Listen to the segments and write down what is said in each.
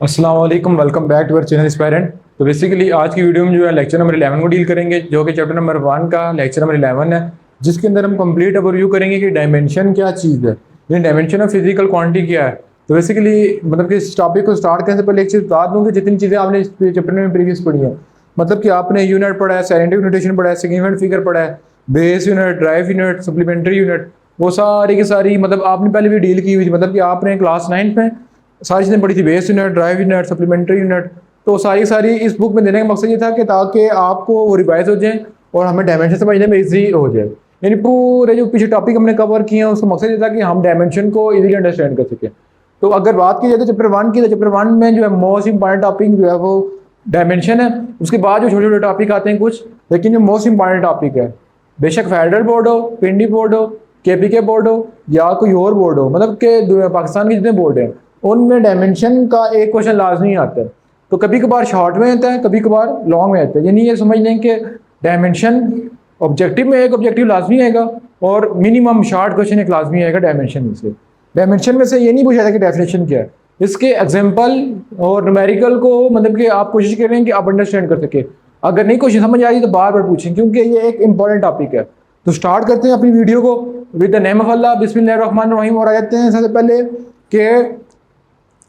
अस्सलाम वालेकुम, welcome back to our channel Inspirant. तो बेसिकली आज की वीडियो में जो है लेक्चर नंबर 11 को डील करेंगे, जो कि चैप्टर नंबर 1 का लेक्चर नंबर 11 है, जिसके अंदर हम कंप्लीट ओवरव्यू करेंगे कि डायमेंशन क्या चीज़ है, यानी डायमेंशन ऑफ फिजिकल क्वांटिटी क्या है। तो बेसिकली मतलब कि इस टॉपिक को स्टार्ट करने से पहले एक चीज़ बता दूँ कि जितनी चीज़ें आपने इस चैप्टर में प्रीवियस पढ़ी है, मतलब कि आपने यूनिट पढ़ा है, साइंटिफिक नोटेशन पढ़ा है, सिग्निफिकेंट फिगर पढ़ा है, base unit, drive unit, supplementary unit, वो सारी की सारी मतलब आपने पहले भी डील की हुई थी। मतलब कि आपने क्लास 9 में सारी चीज़ें पढ़ी थी, base unit, drive unit, supplementary unit. तो सारी सारी इस बुक में देने का मकसद ये था कि ताकि आपको वो रिवाइज हो जाए और हमें डायमेंशन समझने में इजी हो जाए। यानी पूरे जो पीछे टॉपिक हमने कवर किए हैं उसका मकसद ये था कि हम डायमेंशन को इजीली अंडरस्टैंड कर सकें। तो अगर बात की जाए तो चैप्टर 1 की, तो चैप्टर 1 में जो है मोस्ट इंपॉर्टेंट टॉपिक जो है वो डायमेंशन है। उसके बाद जो छोटे छोटे टॉपिक आते हैं कुछ, लेकिन जो मोस्ट इंपॉर्टेंट टॉपिक है, बेशक फेडरल बोर्ड हो, पिंडी बोर्ड हो, केपीके बोर्ड हो या कोई और बोर्ड हो, मतलब कि पाकिस्तान के जितने बोर्ड हैं उनमें डायमेंशन का एक क्वेश्चन लाजमी आता है। तो कभी कभार शॉर्ट में आता है, कभी कभार लॉन्ग में आता है। यानी ये समझ लें कि डायमेंशन ऑब्जेक्टिव में एक ऑब्जेक्टिव लाजमी आएगा और मिनिमम शॉर्ट क्वेश्चन एक लाजमी आएगा डायमेंशन में से। डायमेंशन में से ये नहीं पूछा था कि डेफिनेशन क्या है, इसके एग्जाम्पल और न्यूमेरिकल को मतलब कि आप कोशिश करें कि आप अंडरस्टैंड कर सके। अगर नहीं क्वेश्चन समझ आई तो बार बार पूछें, क्योंकि ये एक इंपॉर्टेंट टॉपिक है। तो स्टार्ट करते हैं अपनी वीडियो को विद द नेम ऑफ अल्लाह, बिस्मिल्लाहिर्रहमानिर्रहीम, और आ जाते हैं सबसे पहले कि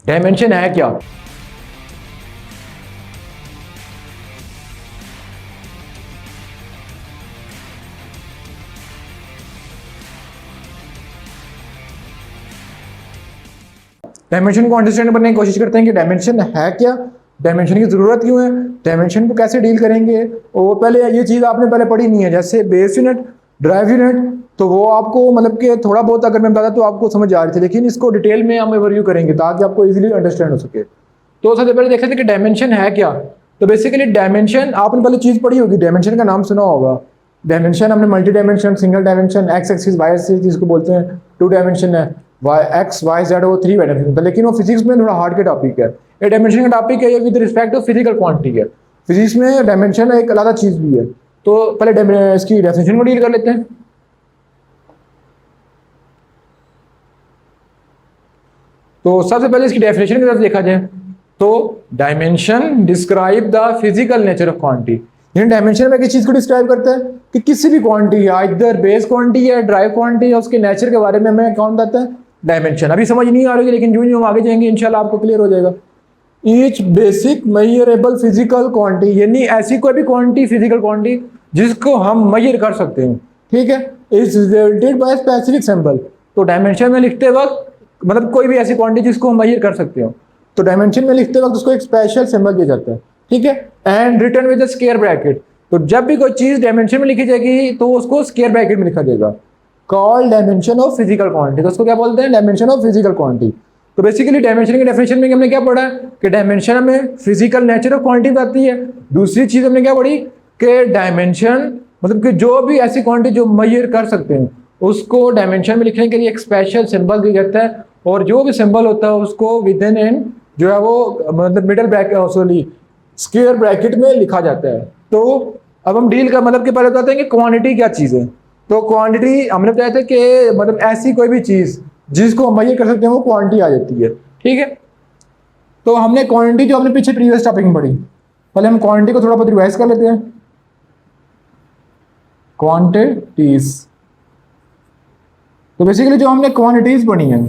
डायमेंशन है क्या। डायमेंशन को अंडरस्टैंड करने की कोशिश करते हैं कि डायमेंशन है क्या, डायमेंशन की जरूरत क्यों है, डायमेंशन को कैसे डील करेंगे। और पहले ये चीज़ आपने पहले पढ़ी नहीं है, जैसे बेस यूनिट, ड्राइव यूनिट, तो वो आपको मतलब कि थोड़ा बहुत अगर मैं बताता तो आपको समझ आ रही थी, लेकिन इसको डिटेल में हम ओवरव्यू करेंगे ताकि आपको इजीली अंडरस्टैंड हो सके। तो सबसे पहले देख लेते हैं कि डायमेंशन है क्या। तो बेसिकली डायमेंशन आपने पहले चीज़ पढ़ी होगी, डायमेंशन का नाम सुना होगा। डायमेंशन हमने multi dimension, single dimension, X axis, Y axis जिसको बोलते हैं, 2 डायमेंशन है, वाई एक्स वाई जेड, वो 3 डायमेंशन, लेकिन वो फिजिक्स में थोड़ा हार्ड के टॉपिक है। ये डायमेंशन का टॉपिक है, ये with respect to physical quantity है। फिजिक्स में डायमेंशन एक अलग चीज़ भी है। तो पहले इसकी डेफिनेशन को डील कर लेते हैं। तो सबसे पहले इसकी डेफिनेशन की तरफ देखा जाए तो dimension describe the physical nature of quantity. यानी डायमेंशन में किस चीज़ को डिस्क्राइब करता है कि किसी भी क्वांटिटी है, इधर बेस क्वांटिटी है, ड्राइव क्वांटिटी है, उसके नेचर के बारे में हमें कौन बताता है, डायमेंशन। अभी समझ नहीं आ रही है, लेकिन जो हम आगे जाएंगे इंशाल्लाह आपको क्लियर हो जाएगा। Each basic measurable physical quantity, यानी ऐसी कोई भी क्वांटिटी, फिजिकल क्वांटिटी जिसको हम मेजर कर सकते हैं, ठीक है, is related by specific symbol. तो डायमेंशन में लिखते वक्त मतलब कोई भी ऐसी क्वांटिटी जिसको हम मेजर कर सकते हो, तो डायमेंशन में लिखते वक्त उसको एक स्पेशल सिंबल दिया जाता है, ठीक है, and return with square bracket. तो जब भी कोई चीज डायमेंशन में लिखी जाएगी तो उसको स्क्वायर ब्रैकेट में लिखा जाएगा, called dimension of physical quantity. तो उसको क्या बोलते हैं, डायमेंशन ऑफ फिजिकल क्वांटिटी। तो बेसिकली डायमेंशन की डेफिनेशन में हमने क्या पढ़ा कि डायमेंशन में फिजिकल नेचर ऑफ क्वांटिटी बताती है। दूसरी चीज हमने क्या पढ़ी कि डायमेंशन मतलब कि जो भी ऐसी क्वांटिटी जो मेजर कर सकते हैं उसको डायमेंशन में लिखने के लिए एक स्पेशल सिंबल दिया जाता है, और जो भी सिंबल होता है उसको विद इन एंड जो है वो मतलब middle bracket, sorry square bracket में लिखा जाता है। तो अब हम डील का मतलब कि पहले बताते हैं कि क्वांटिटी क्या चीज़ है। तो क्वांटिटी हमने बताया था कि मतलब ऐसी कोई भी चीज़ जिसको हम मेजर कर सकते हैं वो क्वांटिटी आ जाती है, ठीक है। तो हमने क्वांटिटी जो हमने पीछे प्रीवियस टॉपिक में पढ़ी, पहले हम क्वांटिटी को थोड़ा बहुत रिवाइज कर लेते हैं। क्वांटिटीज, तो बेसिकली जो हमने क्वांटिटीज पढ़ी हैं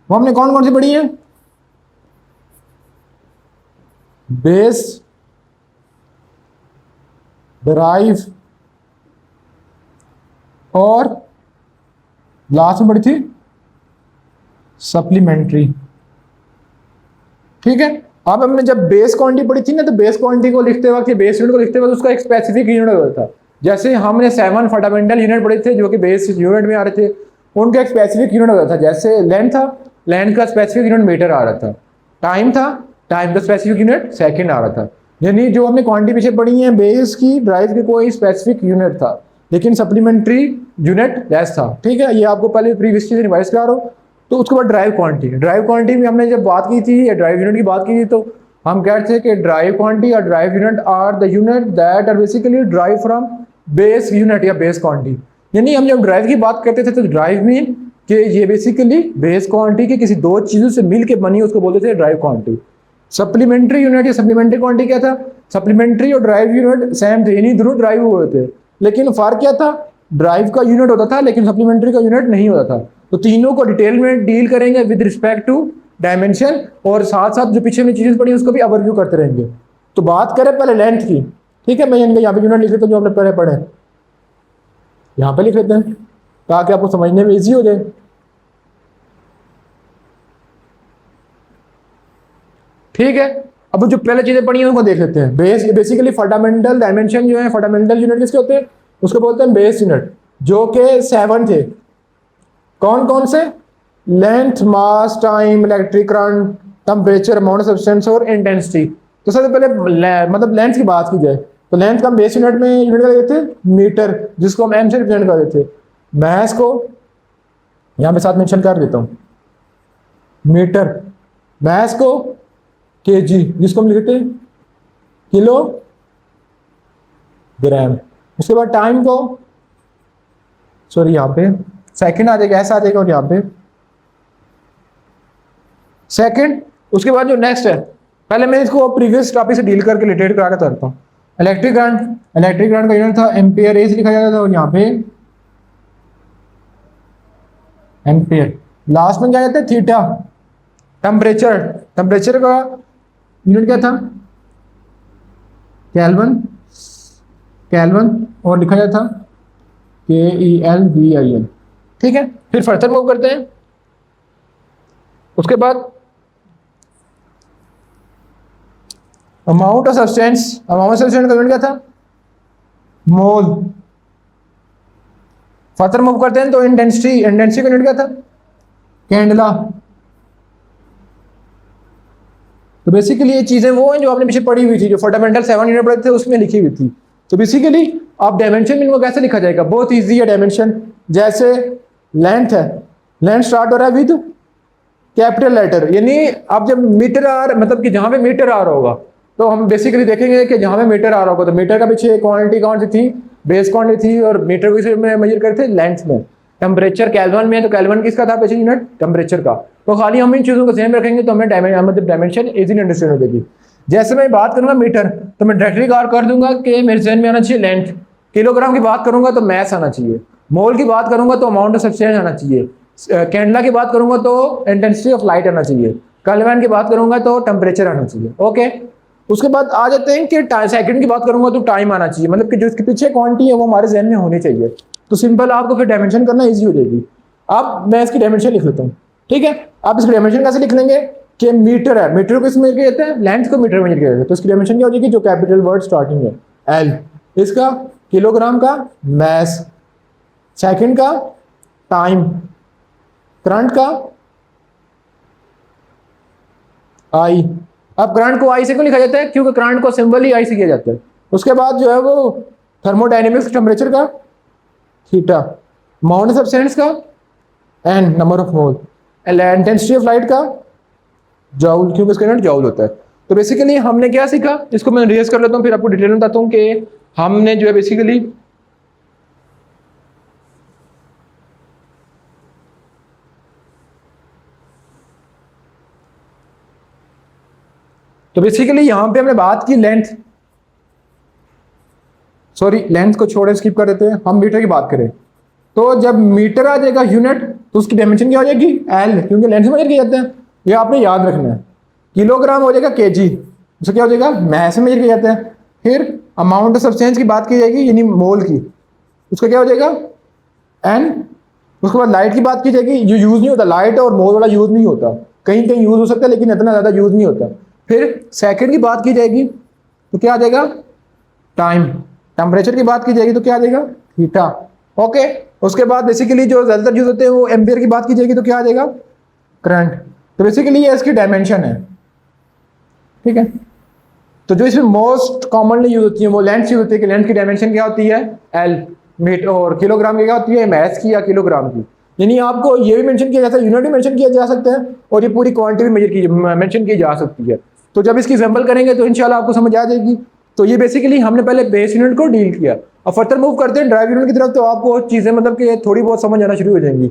वो हमने कौन कौन सी पढ़ी है, बेस, ड्राइव और लास्ट में पढ़ी थी सप्लीमेंट्री, ठीक है। अब हमने जब बेस क्वांटिटी पढ़ी थी ना, तो बेस क्वांटिटी को लिखते वक्त, बेस यूनिट को लिखते वक्त उसका एक स्पेसिफिक यूनिट होता था। जैसे हमने 7 फंडामेंटल यूनिट पढ़े थे जो कि बेस यूनिट में आ रहे थे, उनका एक स्पेसिफिक यूनिट होता था। जैसे लेंथ था, लेंथ का स्पेसिफिक यूनिट मीटर आ रहा था, टाइम था, टाइम का स्पेसिफिक यूनिट सेकंड आ रहा था। यानी जो हमने क्वांटिटी पीछे पढ़ी है बेस की, ड्राइव की कोई स्पेसिफिक यूनिट था, लेकिन सप्लीमेंट्री यूनिट लेस था, ठीक है। ये आपको पहले प्रीवियस चीज रिवाइज करा रहा हूँ। तो उसके बाद ड्राइव क्वांटिटी, ड्राइव क्वांटिटी में हमने जब बात की थी या ड्राइव यूनिट की बात की थी, तो हम कह रहे थे कि ड्राइव क्वांटिटी और drive unit are the unit that are basically drive from base unit या बेस क्वांटिटी। यानी हम जब ड्राइव की बात करते थे तो ड्राइव मीन कि ये बेसिकली बेस क्वांटिटी की किसी दो चीज़ों से मिल के बनी, उसको बोलते थे ड्राइव क्वांटिटी। सप्लीमेंट्री यूनिट या सप्लीमेंट्री क्वांटिटी क्या था, सप्लीमेंट्री और ड्राइव यूनिट सेम थे, यानी दोनों ड्राइव हुए थे, लेकिन फर्क क्या था, ड्राइव का यूनिट होता था लेकिन सप्लीमेंट्री का यूनिट नहीं होता था। तो तीनों को डिटेल में डील करेंगे विद रिस्पेक्ट टू डायमेंशन, और साथ साथ जो पीछे में चीजें पड़ी उसको भी ओवरव्यू करते रहेंगे। तो बात करें पहले लेंथ की, ठीक है, मैं यहाँ पे यूनिट लिख लेता हूँ जो आपने पहले पढ़े, यहाँ पे लिख लेते हैं ताकि आपको समझने में इजी हो जाए। ठीक है, अब जो पहले चीजें पढ़ी हैं उनको देख लेते हैं। बेसिकली फंडामेंटल डायमेंशन जो है, फंडामेंटल यूनिट किसके होते हैं, उसको बोलते हैं बेस यूनिट, जो कि 7 थे। कौन कौन से, length, mass, time, electric current, temperature, amount of substance और इंटेंसिटी। तो सबसे पहले मतलब लेंथ की बात की जाए तो लेंथ का बेस यूनिट में यूनिट क्या देते थे, मीटर, जिसको हम एम से रिप्रेजेंट कर देते थे। मैस को यहां पे साथ मेंशन कर देता हूं, मीटर, मैस को केजी, जिसको हम लिखते हैं किलो ग्राम। उसके बाद टाइम को, सॉरी यहाँ पे सेकंड आ जाएगा, ऐसा आ जाएगा, और यहाँ पे सेकंड। उसके बाद जो नेक्स्ट है, पहले मैं इसको प्रीवियस टॉपिक से डील करके रिलेटेड करा के करता हूँ। इलेक्ट्रिक करंट का यूनिट था एम्पियर, ए से लिखा जाता था, और यहाँ पे एम्पियर। लास्ट में क्या कहते हैं, थीटा। टेम्परेचर का यूनिट क्या था, केल्विन, और लिखा जाता था KELVIN। ठीक है, फिर फर्दर मूव करते हैं। उसके बाद अमाउंट ऑफ सब्सटेंस का यूनिट क्या था, मोल। फर्दर मूव करते हैं तो इंटेंसिटी का यूनिट क्या था, कैंडला। तो बेसिकली ये चीजें वो हैं जो आपने पीछे पढ़ी हुई थी, जो फंडामेंटल 7 यूनिट पढ़े थे उसमें लिखी हुई थी। तो बेसिकली आप डायमेंशन इनको कैसे लिखा जाएगा, बहुत इजी है डायमेंशन। जैसे लेंथ है, लेंथ स्टार्ट हो रहा है विद कैपिटल लेटर, यानी आप जब मीटर आर, मतलब कि जहां पे मीटर आ रहा होगा, तो हम बेसिकली देखेंगे कि जहां पे मीटर आ रहा होगा तो मीटर का पीछे क्वांटिटी कौन सी थी, बेस क्वांटिटी थी, और मीटर को में मेजर करते थे लेंथ में। टेम्परेचर केल्विन में, तो केल्विन किसका था बेसिक यूनिट, टेम्परेचर का। तो खाली हम इन चीजों को सेम रखेंगे तो हमें डायमेंशन इजीली अंडरस्टैंड हो जाएगी। जैसे मैं बात करूंगा मीटर, तो मैं डायरेक्टली कवर कर दूंगा कि मेरे जहन में आना चाहिए लेंथ। किलोग्राम की बात करूंगा तो मैस आना चाहिए। मोल की बात करूंगा तो अमाउंट ऑफ सब्सटेंस आना चाहिए। कैंडला की बात करूंगा तो इंटेंसिटी ऑफ लाइट आना चाहिए। केल्विन की बात करूंगा तो टेम्परेचर आना चाहिए। ओके, उसके बाद आ जाते हैं कि सेकंड की बात करूंगा तो टाइम आना चाहिए, मतलब कि जो इसके पीछे क्वांटिटी है वो हमारे जहन में होनी चाहिए। तो सिंपल आपको फिर डायमेंशन करना इजी हो जाएगी। अब मैं इसकी डायमेंशन लिख लेता हूँ। ठीक है, आप इसकी डायमेंशन कैसे लिख लेंगे कि मीटर है, मीटर को इसमें मेजर किया जाता है, लेंथ को मीटर में मेजर किया जाता है। तो इसकी डायमेंशन क्या हो जाएगी, जो कैपिटल वर्ड स्टार्टिंग है एल, इसका किलोग्राम का मैस, सेकंड का टाइम, करंट का आई। अब करंट को आई से क्यों लिखा जाता है, क्योंकि करंट को सिंबल ही आई से किया जाता है। उसके बाद जो है वो थर्मोडायनेमिक्स, टेम्परेचर का थीटा, अमाउंट ऑफ सब्सटेंस का N, number of mole, intensity of light का जॉउल, क्योंकि इसका यूनिट जॉउल होता है। तो बेसिकली हमने क्या सीखा, इसको मैं रिवाइज कर लेता हूँ फिर आपको डिटेल में बताता हूँ कि हमने जो है बेसिकली यहां पे हमने बात की लेंथ, सॉरी लेंथ को छोड़े स्किप कर देते हैं, हम मीटर की बात करें। तो जब मीटर आ जाएगा यूनिट तो उसकी डायमेंशन क्या हो जाएगी, एल, क्योंकि लेंथ से मेजर किया जाता है, ये आपने याद रखना है। किलोग्राम हो जाएगा केजी, उसका क्या हो जाएगा, मैस में मेजर किया जाता है। फिर अमाउंट ऑफ सब्सटेंस की बात की जाएगी यानी मोल की, उसका क्या हो जाएगा एन। उसके बाद लाइट की बात की जाएगी, जो यूज नहीं होता, लाइट और मोल वाला यूज नहीं होता, कहीं कहीं यूज हो सकता है लेकिन इतना ज्यादा यूज नहीं होता। फिर सेकंड की बात की जाएगी तो क्या आ जाएगा टाइम, टेम्परेचर की बात की जाएगी तो क्या आ जाएगा थीटा। ओके, उसके बाद बेसिकली जो ज्यादातर यूज होते हैं वो एम्पियर की बात की जाएगी तो क्या आ जाएगा करंट। तो बेसिकली ये इसकी डायमेंशन है। ठीक है, तो जो इसमें मोस्ट कॉमनली यूज होती है वो लेंथ यूज होती है कि लेंथ की डायमेंशन क्या होती है एल, मीटर, और किलोग्राम की क्या होती है मैस की या किलोग्राम की। यानी आपको ये भी मेंशन किया जाता है, यूनिट भी मेंशन किया जा सकता है और ये पूरी क्वांटिटी मेंशन की जा सकती है। तो जब इसकी एग्जांपल करेंगे तो इंशाल्लाह आपको समझ आ जाएगी। तो ये बेसिकली हमने पहले बेस यूनिट को डील किया। अब फर्दर मूव करते हैं ड्राइव यूनिट की तरफ, तो आपको चीजें मतलब कि थोड़ी बहुत समझ आना शुरू हो जाएंगी।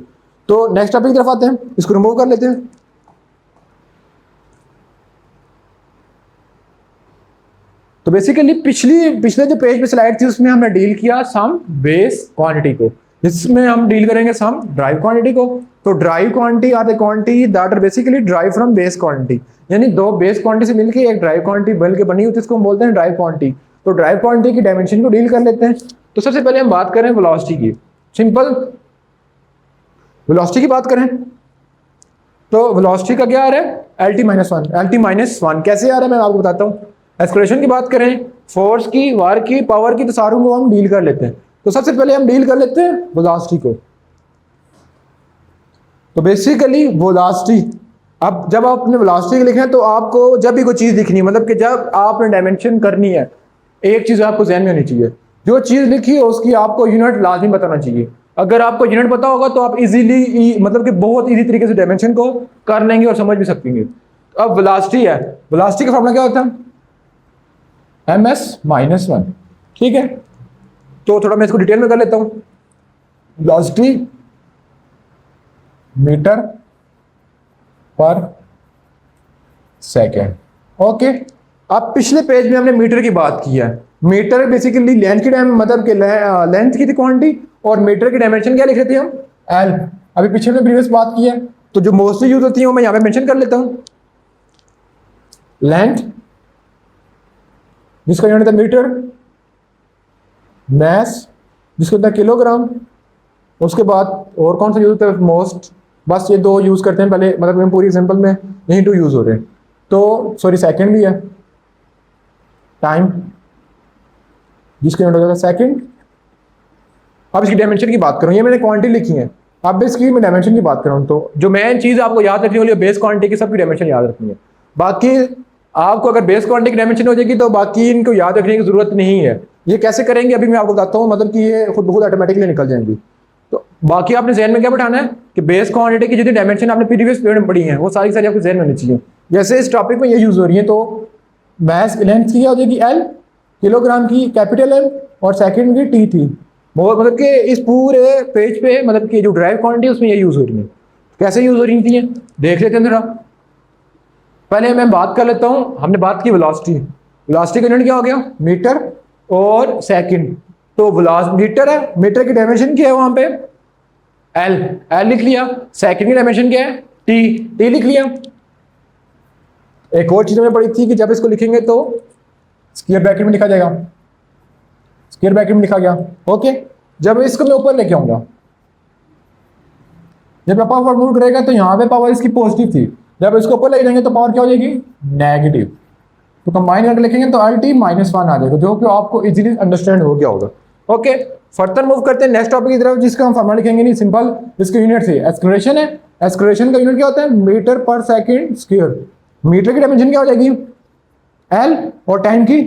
तो नेक्स्ट टॉपिक की तरफ आते हैं, इसको रिमूव कर लेते हैं। तो बेसिकली पिछले जो पेज पे स्लाइड थी उसमें हमने डील किया सम बेस क्वांटिटी को, इसमें हम डील करेंगे सम ड्राइव क्वांटिटी को। तो drive quantity are the quantity that are basically drive from base quantity, यानी दो बेस क्वांटिटी से मिलकर एक ड्राइव क्वांटिटी बन के बनी होती है, इसको हम बोलते हैं ड्राइव क्वांटिटी। तो ड्राइव क्वांटिटी की डायमेंशन को डील कर लेते हैं। तो सबसे पहले हम बात करें वेलोसिटी की, सिंपल वेलोसिटी की बात करें तो वेलोसिटी का क्या आ रहा है, L T minus one. L T minus one कैसे आ रहा है मैं आपको बताता हूँ। एक्सेलरेशन की बात करें, फोर्स की, वर्क की, पावर की, तो सारों को हम डील कर लेते हैं। तो सबसे पहले हम डील कर लेते हैं वेलोसिटी को। तो बेसिकली वेलोसिटी, अब जब आप अपने वेलोसिटी लिखे तो आपको जब भी कोई चीज दिखनी है, मतलब कि जब आपने डायमेंशन करनी है, एक चीज आपको ध्यान में होनी चाहिए, जो चीज लिखी है उसकी आपको यूनिट लाजमी बताना चाहिए। अगर आपको यूनिट पता होगा तो आप इजीली मतलब कि बहुत इजी तरीके से डायमेंशन को कर लेंगे और समझ भी सकेंगे। अब वेलोसिटी है, वेलोसिटी का फॉर्मूला क्या होता है, ms माइनस वन। ठीक है, तो थोड़ा मैं इसको डिटेल में कर लेता हूं। वेलोसिटी मीटर पर सेकेंड। ओके, अब पिछले पेज में हमने मीटर की बात की है। मीटर बेसिकली लेंथ की मतलब कि लेंथ की थी क्वांटिटी, और मीटर की डायमेंशन क्या लिख रहे थे हम, एल। अभी पीछे में प्रीवियस बात की है, तो जो मोस्टली यूज होती है वो मैं यहां पे मेंशन कर लेता हूं। लेंथ जिसका यूनिट है मीटर, मैस जिसको होता है किलोग्राम, उसके बाद और कौन सा यूज होता है मोस्ट, बस ये दो यूज करते हैं पहले, मतलब पूरी एग्जांपल में यही टू यूज हो रहे हैं। तो सॉरी सेकंड भी है, टाइम जिसका यूनिट होता है सेकंड। अब इसकी डायमेंशन की बात करूं, ये मैंने क्वांटिटी लिखी है, अब इसकी मैं डायमेंशन की बात करूं तो जो मेन चीज आपको याद रखनी होगी बेस क्वांटिटी की सबकी डायमेंशन याद रखनी है। बाकी आपको अगर बेस क्वांटिटी की डायमेंशन हो जाएगी तो बाकी इनको याद रखने की जरूरत नहीं है। ये कैसे करेंगे अभी मैं आपको बताता हूँ, मतलब कि ये खुद ब खुद ऑटोमेटिकली निकल जाएंगी। तो बाकी आपने जहन में क्या बैठाना है कि बेस क्वांटिटी की जितनी डायमेंशन आपने प्रीवियस पीरियड में पढ़ी है वो सारी आपके जहन में होनी चाहिए। जैसे इस टॉपिक में ये यूज हो रही है, तो मैस लेंथ की क्या हो जाएगी एल, किलोग्राम की कैपिटल एल, और सेकंड की टी थी। मतलब कि इस पूरे पेज पे मतलब कि जो ड्राइव क्वांटिटी उसमें ये यूज हो रही है। कैसे यूज हो रही थी देख लेते हैं जरा। पहले मैं बात कर लेता हूं, हमने बात की वेलोसिटी, वेलोसिटी का यूनिट क्या हो गया मीटर और सेकंड। तो मीटर है, मीटर की डायमेंशन क्या है वहां पे एल, एल लिख लिया। सेकंड की डायमेंशन क्या है टी, टी लिख लिया। एक और चीज में पढ़ी थी कि जब इसको लिखेंगे तो स्क्वायर ब्रैकेट में लिखा जाएगा, स्क्वायर ब्रैकेट में लिखा गया। ओके, जब इसको मैं ऊपर लेके आऊंगा, जब पावर मूव करेगा तो यहाँ पे पावर इसकी पॉजिटिव थी, जब इसको ऊपर लेके जाएंगे तो पावर क्या हो जाएगी नेगेटिव। तो कंबाइन करके लिखेंगे तो एल टी माइनस वन आ जाएगा, जो कि आपको इजीली अंडरस्टैंड हो गया होगा। ओके, फर्दर मूव करते हैं नेक्स्ट टॉपिक की तरफ, जिसका हम फॉर्मूला लिखेंगे नहीं, सिंपल इसके यूनिट से एक्सेलरेशन है। एक्सेलरेशन का यूनिट क्या होता है मीटर पर सेकंड स्क्वायर। मीटर की डायमेंशन क्या हो जाएगी एल, और टाइम की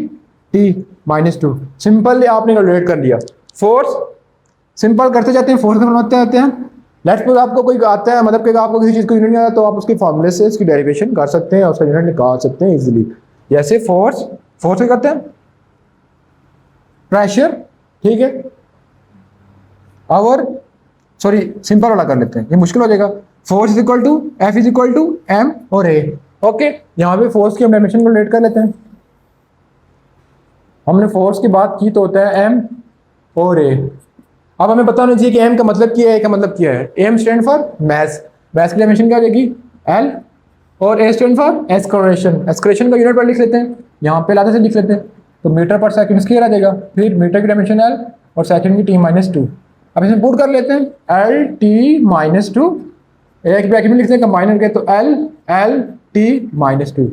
टी माइनस टू। सिंपल आपने कैलकुलेट कर लिया। फोर्स सिंपल करते जाते हैं, फोर्स का फॉर्मूला होते हैं। लेट्स सपोज आपको कोई आता है, मतलब कि आपको किसी चीज को यूनिट नहीं आता तो आप उसके फॉर्मूले से इसकी डेरिवेशन कर सकते हैं और उसका यूनिट निकाल सकते हैं इजीली। जैसे फोर्स, फोर्स क्या करते हैं प्रेशर, ठीक है। और सॉरी सिंपल वाला कर लेते हैं, ये मुश्किल हो जाएगा। Force is equal to F is equal to M और ए। ओके, यहाँ पे फोर्स की हम डायमेंशन को लेट कर लेते हैं। हमने फोर्स की बात की तो होता है एम और ए। अब हमें पता होना चाहिए कि एम का मतलब क्या है, ए का मतलब क्या है। M stand for mass, mass की डायमेंशन क्या हो जाएगी एल, और A stand for acceleration. Acceleration का यूनिट पर लिख लेते हैं, यहाँ पे लाते से लिख लेते हैं, तो मीटर पर सेकंड स्क्वायर आ जाएगा। फिर मीटर की डायमेंशन एल और सेकंड की टी माइनस टू। अब इसमें पुट कर लेते हैं एल टी माइनस टू, एक ब्रैकेट में लिखते हैं कंबाइन करके, तो L L T minus two.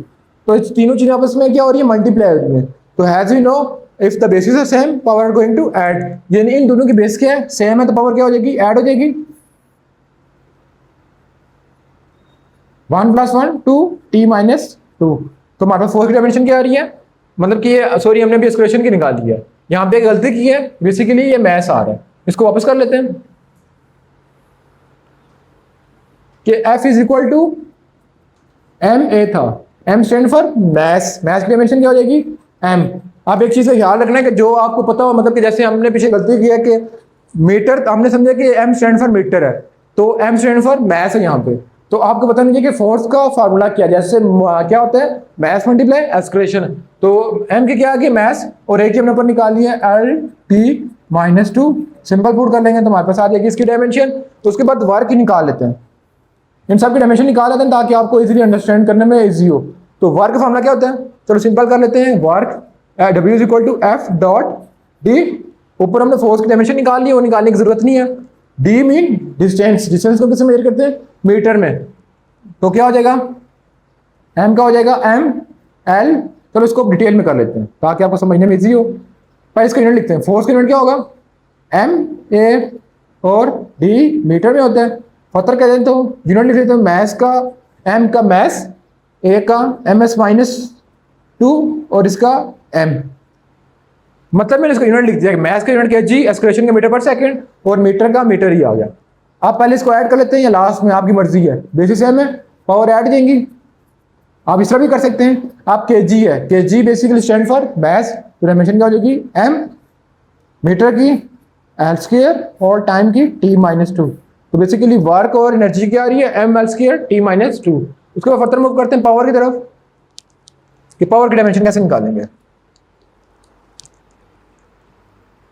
तो इस तीनों चीजें आपस में क्या हो रही है मल्टीप्लाई हो रही है। तो as we know if the basis are same power are going to add, यानी इन दोनों की बेस क्या है सेम है तो पावर क्या हो जाएगी ऐड हो जाएगी। 1 + 1 2 t - 2। तो हमारे पास फोर्स की डायमेंशन क्या आ रही है, मतलब कि ये सॉरी हमने भी एक्सप्रेशन की निकाल दी है, यहाँ पे गलती की है, बेसिकली ये मैस आ रहा है। इसको वापस कर लेते हैं कि F is equal to m a था, m stand for mass, mass की डायमेंशन क्या हो जाएगी एम। आप एक चीज का ख्याल रखना है कि जो आपको पता हो, मतलब कि जैसे हमने पीछे गलती की है कि मीटर, हमने समझा कि एम स्टैंड फॉर मीटर है, तो एम स्टैंड फॉर मैस है यहाँ पे, तो आपको पता नहीं है कि फोर्स का फार्मूला क्या है। जैसे क्या होता है, मैस मल्टीप्लाई एक्सक्रेशन। तो एम की क्या है कि मैस, और एक हमने ऊपर निकाली है L T minus 2। Simple put कर लेंगे तो हमारे पास आ जाएगी इसकी डायमेंशन। तो उसके बाद वर्क ही निकाल लेते हैं, इन सब की डायमेंशन निकाल लेते हैं ताकि आपको इजीली अंडरस्टैंड करने में इजी हो। तो वर्क का फार्मूला क्या होता है, चलो सिंपल कर लेते हैं। Work W is equal to F dot D. ऊपर हमने फोर्स की डायमेंशन निकाल ली, वो निकालने की जरूरत नहीं है। डी मीन डिस्टेंस, डिस्टेंस को किससे मेजर करते हैं, मीटर में। तो क्या हो जाएगा, एम का हो जाएगा एम एल। चलो इसको डिटेल में कर लेते हैं ताकि आपको समझने में इजी हो। पर इसका यूनिट लिखते हैं। फोर्स का यूनिट क्या होगा, एम ए और डी मीटर में होता है। फतर कह दें तो यूनिट लिख लेते हैं मैस का, एम का मैस, ए का एम एस माइनस 2 और इसका एम। मतलब मैंने इसका यूनिट लिख दिया कि मैस का यूनिट केजी, एक्सक्रेशन का मीटर पर सेकंड और मीटर का मीटर ही आ गया। आप पहले इसको ऐड कर लेते हैं या लास्ट में, आपकी मर्जी है। बेसिस एम है, पावर ऐड देंगी। आप इस तरह भी कर सकते हैं। आप केजी है, KG basically stand for mass, तो डायमेंशन क्या हो जाएगी एम, मीटर की एल स्क्वायर और टाइम की टी माइनस 2। तो बेसिकली वर्क और एनर्जी क्या आ रही है, M L square T minus 2। उसके बाद फर्दर मूव करते हैं पावर की तरफ कि पावर की डायमेंशन कैसे निकालेंगे।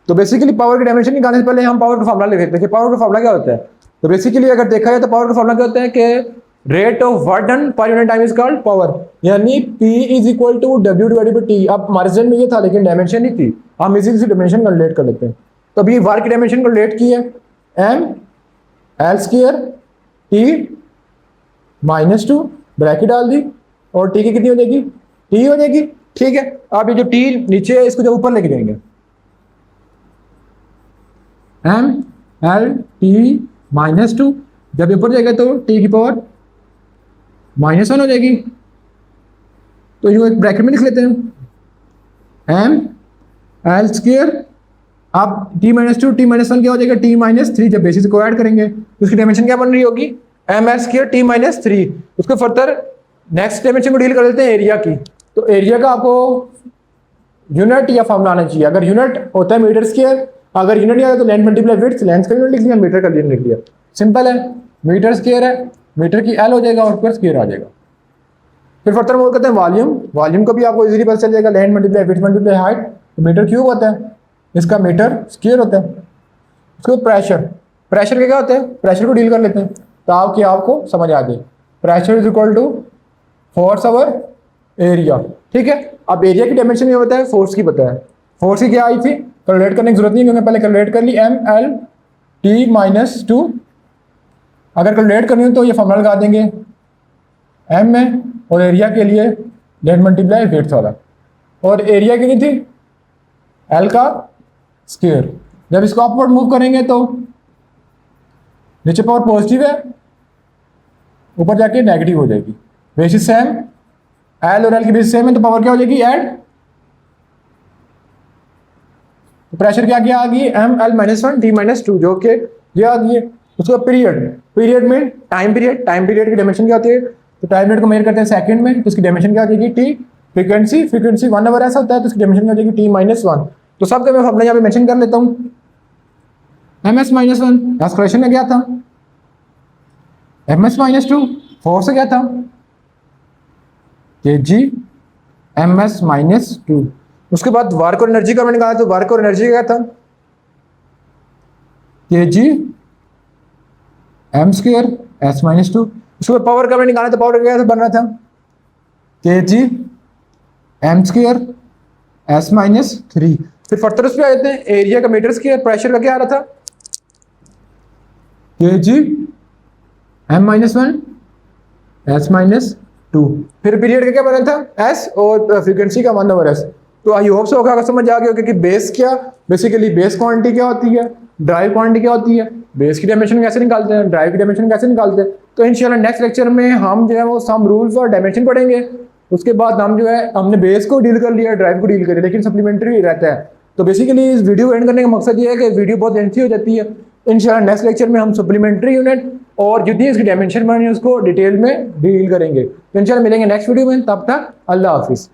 तो बेसिकली पावर की डायमेंशन निकालने से पहले हम पावर का फार्मूला लिख लेते हैं कि पावर का फार्मूला क्या होता है। तो बेसिकली अगर देखा जाए तो पावर का फार्मूला क्या होता है कि rate of work done per unit time is called power, यानी P is equal to W divided by T। अब मार्जिन में ये था लेकिन डायमेंशन नहीं थी, हम इसी से डायमेंशन कैलकुलेट कर लेते हैं। तो अभी वर्क की डायमेंशन कैलकुलेट की है, M L square T minus 2 bracket डाल दी और टी की कितनी हो जाएगी, टी हो जाएगी। ठीक है, अब ये जो टी नीचे है इसको जब ऊपर लेके जाएंगे, एम एल टी माइनस 2 जब ऊपर जाएगा तो टी की पावर -1 हो जाएगी। तो ये एक ब्रैकेट में लिख लेते हैं, एम एल स्क्वायर। आप टी माइनस 2 टी माइनस 1 क्या हो जाएगा, टी माइनस 3। जब बेसिस को ऐड करेंगे तो उसकी डायमेंशन क्या बन रही होगी, M L square T minus 3। उसको फर्दर नेक्स्ट डायमेंशन को डील कर लेते हैं एरिया की। तो एरिया का आपको यूनिट या फॉर्मूला आना चाहिए। अगर यूनिट होता है मीटर स्क्वायर, अगर यूनिट नहीं आता तो लेंथ मल्टीप्लाई विड्थ, लेंथ का यूनिट लिख लिया, मीटर का यूनिट लिख लिया। सिंपल है, मीटर स्क्वायर है, मीटर की एल हो जाएगा और ऊपर स्क्वायर आ जाएगा। फिर फर्दर मूव करते हैं वॉल्यूम। वॉल्यूम को भी आपको इजीली पता चल जाएगा, length multiply width multiply height. तो मीटर क्यूब होता है, इसका मीटर स्क्वायर होता है। उसको प्रेशर, प्रेशर के क्या होते हैं, प्रेशर को डील कर लेते हैं ताकि आपको समझ आ जाए। Pressure is equal to force over area. ठीक है, अब एरिया की डायमेंशन ये बताया, फोर्स की बताया। फोर्स की क्या आई थी, कैलकुलेट करने की जरूरत नहीं, क्योंकि पहले कैलकुलेट कर ली, एम एल टी माइनस 2। अगर कैलकुलेट करनी हो तो ये फॉर्मूला लगा देंगे एम में, और एरिया के लिए लेंथ मल्टीप्लाई विड्थ वाला, और एरिया कितनी थी, एल का स्क्वायर। जब इसको अपवर्ड मूव करेंगे तो नीचे पावर पॉजिटिव है, ऊपर जाके नेगेटिव हो जाएगी। बेसिस सेम, एल और एल की बेसिस सेम है तो पावर क्या हो जाएगी, ऐड। तो प्रेशर क्या क्या आ गई, M L minus 1 T minus 2, जो कि ये आ गई है। उसका पीरियड, पीरियड में टाइम पीरियड, टाइम पीरियड की डायमेंशन क्या होती है, तो टाइम पीरियड को मेजर करते हैं सेकंड में, तो इसकी डायमेंशन क्या हो जाएगी, टी। फ्रीक्वेंसी, फ्रीक्वेंसी 1 आवर ऐसा होता है तो इसकी डायमेंशन क्या हो जाएगी, टी माइनस 1। तो सब मैं फॉर्मूला यहाँ पे मेंशन कर लेता हूँ। एम एस माइनस 1 एक्सप्रेशन में क्या था, एम एस माइनस 2 फोर्स से क्या था, K G M S minus 2। उसके बाद वर्क और एनर्जी का मैंने कहा, तो वर्क और एनर्जी क्या था, K G M square S minus 2। उसके बाद पावर का मैंने निकाला, तो पावर क्या बन रहा था, K G M square S minus 3। फिर फर्दर उस पर आ जाते हैं, एरिया का मीटर स्क्वायर, प्रेशर का क्या आ रहा था, K G M minus 1 S minus 2। फिर पीरियड का क्या बना था, एस, और फ्रीक्वेंसी का 1 ओवर एस। तो आई होप से होगा, समझ आ गया होगा कि बेस क्या, बेसिकली बेस क्वांटिटी क्या होती है, ड्राइव क्वांटिटी क्या होती है, बेस की डायमेंशन कैसे निकालते हैं, ड्राइव की डायमेंशन कैसे निकालते हैं। तो इंशाल्लाह नेक्स्ट लेक्चर में हम जो है वो सम रूल्स और डायमेंशन पढ़ेंगे। उसके बाद हम जो है, हमने बेस को डील कर लिया, ड्राइव को डील कर लिया, लेकिन सप्लीमेंट्री रहता है। तो बेसिकली इस वीडियो एंड करने का मकसद ये है कि वीडियो बहुत लेंथी हो जाती है। इंशाल्लाह नेक्स्ट लेक्चर में हम सप्लीमेंट्री यूनिट और जितनी इसकी डायमेंशन बनी है उसको डिटेल में डील करेंगे। तो इंशाल्लाह मिलेंगे नेक्स्ट वीडियो में, तब तक अल्लाह हाफिज़।